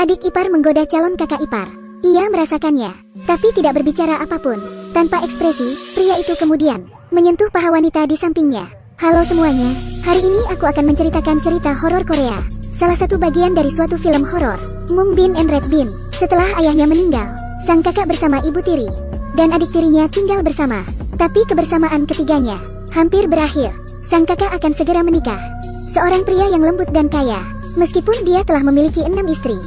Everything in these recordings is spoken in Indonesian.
Adik ipar menggoda calon kakak ipar. Ia merasakannya, tapi tidak berbicara apapun. Tanpa ekspresi, pria itu kemudian menyentuh paha wanita di sampingnya. Halo semuanya, hari ini aku akan menceritakan cerita horor Korea. Salah satu bagian dari suatu film horor, Mung Bin and Red Bin. Setelah ayahnya meninggal, sang kakak bersama ibu tiri dan adik tirinya tinggal bersama. Tapi kebersamaan ketiganya hampir berakhir. Sang kakak akan segera menikah. Seorang pria yang lembut dan kaya, meskipun dia telah memiliki 6 istri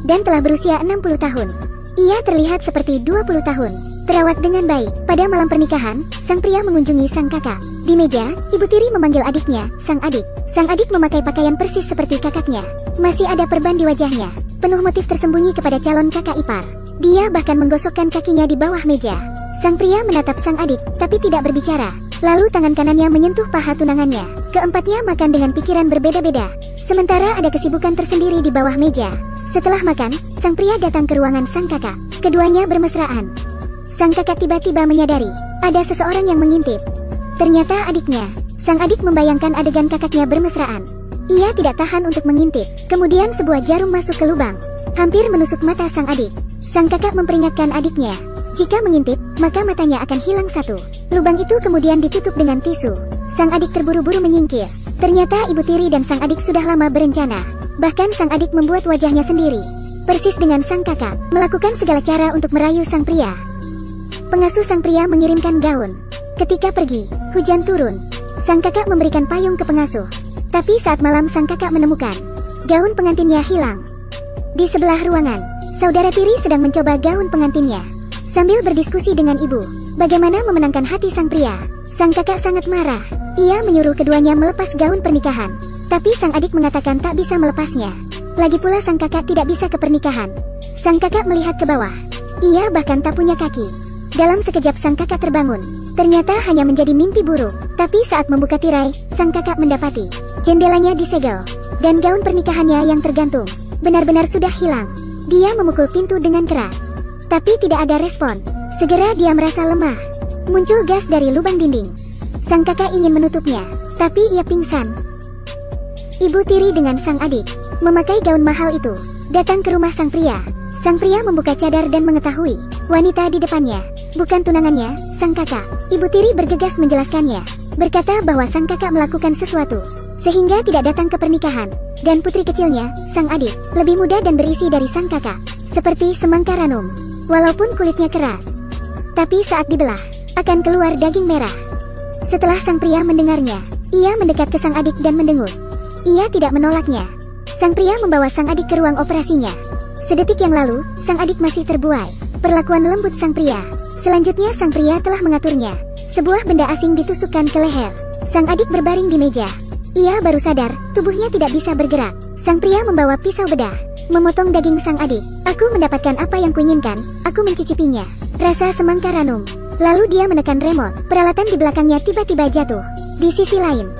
dan telah berusia 60 tahun. Ia terlihat seperti 20 tahun, terawat dengan baik. Pada malam pernikahan, sang pria mengunjungi sang kakak. Di meja, ibu tiri memanggil adiknya, sang adik. Sang adik memakai pakaian persis seperti kakaknya. Masih ada perban di wajahnya, penuh motif tersembunyi kepada calon kakak ipar. Dia bahkan menggosokkan kakinya di bawah meja. Sang pria menatap sang adik, tapi tidak berbicara. Lalu tangan kanannya menyentuh paha tunangannya. Keempatnya makan dengan pikiran berbeda-beda. Sementara ada kesibukan tersendiri di bawah meja. Setelah makan, sang pria datang ke ruangan sang kakak. Keduanya bermesraan. Sang kakak tiba-tiba menyadari, ada seseorang yang mengintip. Ternyata adiknya. Sang adik membayangkan adegan kakaknya bermesraan. Ia tidak tahan untuk mengintip. Kemudian sebuah jarum masuk ke lubang, hampir menusuk mata sang adik. Sang kakak memperingatkan adiknya, jika mengintip, maka matanya akan hilang satu. Lubang itu kemudian ditutup dengan tisu. Sang adik terburu-buru menyingkir. Ternyata ibu tiri dan sang adik sudah lama berencana. Bahkan sang adik membuat wajahnya sendiri, persis dengan sang kakak, melakukan segala cara untuk merayu sang pria. Pengasuh sang pria mengirimkan gaun. Ketika pergi, hujan turun. Sang kakak memberikan payung ke pengasuh. Tapi saat malam sang kakak menemukan gaun pengantinnya hilang. Di sebelah ruangan, saudara tiri sedang mencoba gaun pengantinnya. Sambil berdiskusi dengan ibu, bagaimana memenangkan hati sang pria. Sang kakak sangat marah. Ia menyuruh keduanya melepas gaun pernikahan. Tapi sang adik mengatakan tak bisa melepasnya. Lagi pula sang kakak tidak bisa ke pernikahan. Sang kakak melihat ke bawah. Ia bahkan tak punya kaki. Dalam sekejap sang kakak terbangun. Ternyata hanya menjadi mimpi buruk. Tapi saat membuka tirai, sang kakak mendapati jendelanya disegel. Dan gaun pernikahannya yang tergantung benar-benar sudah hilang. Dia memukul pintu dengan keras, tapi tidak ada respon. Segera dia merasa lemah. Muncul gas dari lubang dinding. Sang kakak ingin menutupnya, tapi ia pingsan. Ibu tiri dengan sang adik, memakai gaun mahal itu, datang ke rumah sang pria. Sang pria membuka cadar dan mengetahui wanita di depannya bukan tunangannya, sang kakak. Ibu tiri bergegas menjelaskannya, berkata bahwa sang kakak melakukan sesuatu sehingga tidak datang ke pernikahan. Dan putri kecilnya, sang adik, lebih muda dan berisi dari sang kakak, seperti semangka ranum. Walaupun kulitnya keras, tapi saat dibelah, akan keluar daging merah. Setelah sang pria mendengarnya, ia mendekat ke sang adik dan mendengus. Ia tidak menolaknya. Sang pria membawa sang adik ke ruang operasinya. Sedetik yang lalu, sang adik masih terbuai perlakuan lembut sang pria. Selanjutnya sang pria telah mengaturnya. Sebuah benda asing ditusukkan ke leher. Sang adik berbaring di meja. Ia baru sadar, tubuhnya tidak bisa bergerak. Sang pria membawa pisau bedah, memotong daging sang adik. Aku mendapatkan apa yang kuinginkan, aku mencicipinya. Rasa semangka ranum. Lalu dia menekan remote. Peralatan di belakangnya tiba-tiba jatuh. Di sisi lain,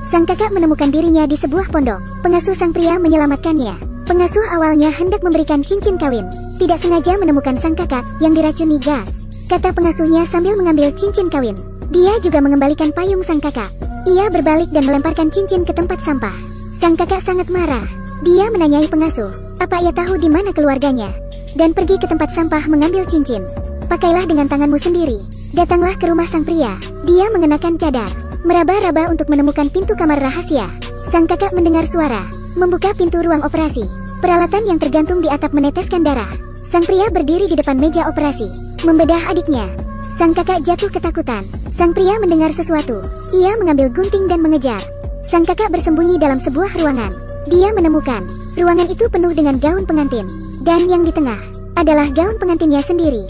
sang kakak menemukan dirinya di sebuah pondok. Pengasuh sang pria menyelamatkannya. Pengasuh awalnya hendak memberikan cincin kawin. Tidak sengaja menemukan sang kakak yang diracuni gas, kata pengasuhnya sambil mengambil cincin kawin. Dia juga mengembalikan payung sang kakak. Ia berbalik dan melemparkan cincin ke tempat sampah. Sang kakak sangat marah. Dia menanyai pengasuh, apa ia tahu di mana keluarganya, dan pergi ke tempat sampah mengambil cincin. Pakailah dengan tanganmu sendiri. Datanglah ke rumah sang pria. Dia mengenakan cadar, meraba-raba untuk menemukan pintu kamar rahasia. Sang kakak mendengar suara, membuka pintu ruang operasi. Peralatan yang tergantung di atap meneteskan darah. Sang pria berdiri di depan meja operasi, membedah adiknya. Sang kakak jatuh ketakutan. Sang pria mendengar sesuatu. Ia mengambil gunting dan mengejar. Sang kakak bersembunyi dalam sebuah ruangan. Dia menemukan ruangan itu penuh dengan gaun pengantin. Dan yang di tengah adalah gaun pengantinnya sendiri.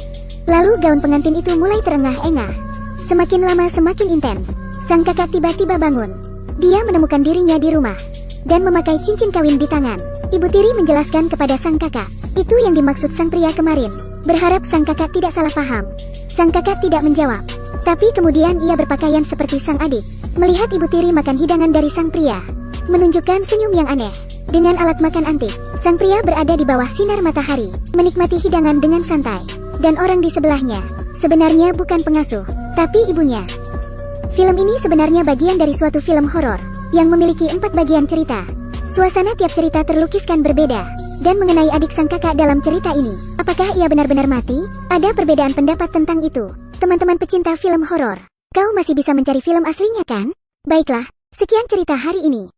Lalu gaun pengantin itu mulai terengah-engah. Semakin lama semakin intens. Sang kakak tiba-tiba bangun. Dia menemukan dirinya di rumah dan memakai cincin kawin di tangan. Ibu tiri menjelaskan kepada sang kakak, itu yang dimaksud sang pria kemarin. Berharap sang kakak tidak salah paham. Sang kakak tidak menjawab. Tapi kemudian ia berpakaian seperti sang adik. Melihat ibu tiri makan hidangan dari sang pria, menunjukkan senyum yang aneh. Dengan alat makan antik, sang pria berada di bawah sinar matahari, menikmati hidangan dengan santai. Dan orang di sebelahnya, sebenarnya bukan pengasuh, tapi ibunya. Film ini sebenarnya bagian dari suatu film horor, yang memiliki 4 bagian cerita. Suasana tiap cerita terlukiskan berbeda, Dan mengenai adik sang kakak dalam cerita ini, apakah ia benar-benar mati? Ada perbedaan pendapat tentang itu. Teman-teman pecinta film horor, kau masih bisa mencari film aslinya kan? Baiklah, sekian cerita hari ini.